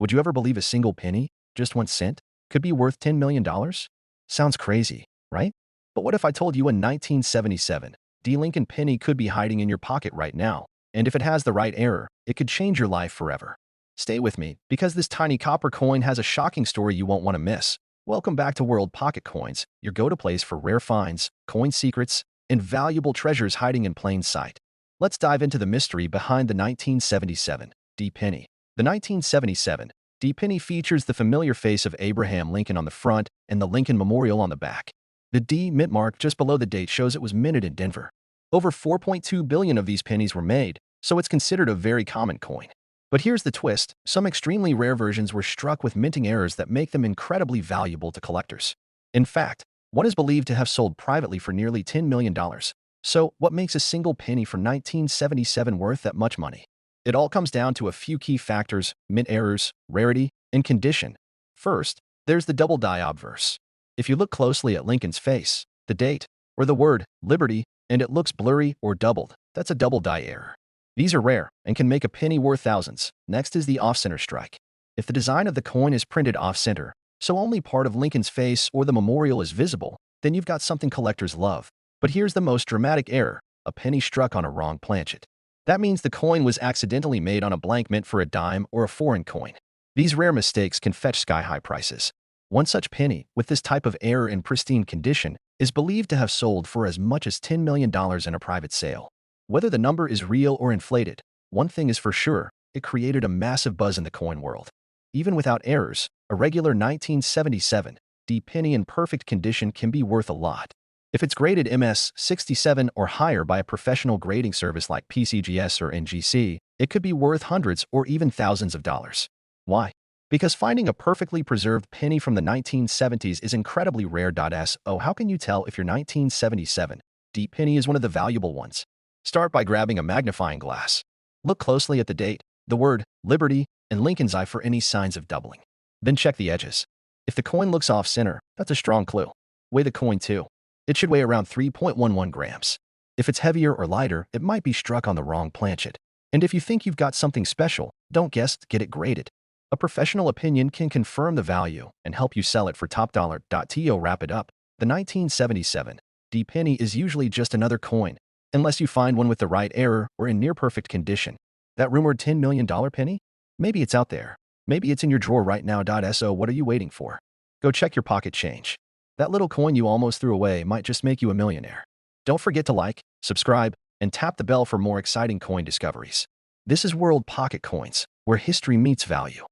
Would you ever believe a single penny, just 1 cent, could be worth $10 million? Sounds crazy, right? But what if I told you a 1977 D. Lincoln penny could be hiding in your pocket right now? And if it has the right error, it could change your life forever. Stay with me, because this tiny copper coin has a shocking story you won't want to miss. Welcome back to World Pocket Coins, your go-to place for rare finds, coin secrets, and valuable treasures hiding in plain sight. Let's dive into the mystery behind the 1977 D. penny. The 1977 D. penny features the familiar face of Abraham Lincoln on the front and the Lincoln Memorial on the back. The D mint mark just below the date shows it was minted in Denver. Over 4.2 billion of these pennies were made, so it's considered a very common coin. But here's the twist: some extremely rare versions were struck with minting errors that make them incredibly valuable to collectors. In fact, one is believed to have sold privately for nearly $10 million. So, what makes a single penny from 1977 worth that much money? It all comes down to a few key factors: mint errors, rarity, and condition. First, there's the double die obverse. If you look closely at Lincoln's face, the date, or the word liberty, and it looks blurry or doubled, that's a double die error. These are rare and can make a penny worth thousands. Next is the off-center strike. If the design of the coin is printed off-center, so only part of Lincoln's face or the memorial is visible, then you've got something collectors love. But here's the most dramatic error: a penny struck on a wrong planchet. That means the coin was accidentally made on a blank mint for a dime or a foreign coin. These rare mistakes can fetch sky-high prices. One such penny, with this type of error in pristine condition, is believed to have sold for as much as $10 million in a private sale. Whether the number is real or inflated, one thing is for sure: it created a massive buzz in the coin world. Even without errors, a regular 1977 D. penny in perfect condition can be worth a lot. If it's graded MS-67 or higher by a professional grading service like PCGS or NGC, it could be worth hundreds or even thousands of dollars. Why? Because finding a perfectly preserved penny from the 1970s is incredibly rare. So how can you tell if your 1977 D. penny is one of the valuable ones? Start by grabbing a magnifying glass. Look closely at the date, the word Liberty, and Lincoln's eye for any signs of doubling. Then check the edges. If the coin looks off-center, that's a strong clue. Weigh the coin too. It should weigh around 3.11 grams. If it's heavier or lighter, it might be struck on the wrong planchet. And if you think you've got something special, don't guess, get it graded. A professional opinion can confirm the value and help you sell it for top dollar. To wrap it up, the 1977 D. penny is usually just another coin, unless you find one with the right error or in near-perfect condition. That rumored $10 million penny? Maybe it's out there. Maybe it's in your drawer right now. So what are you waiting for? Go check your pocket change. That little coin you almost threw away might just make you a millionaire. Don't forget to like, subscribe, and tap the bell for more exciting coin discoveries. This is World Pocket Coins, where history meets value.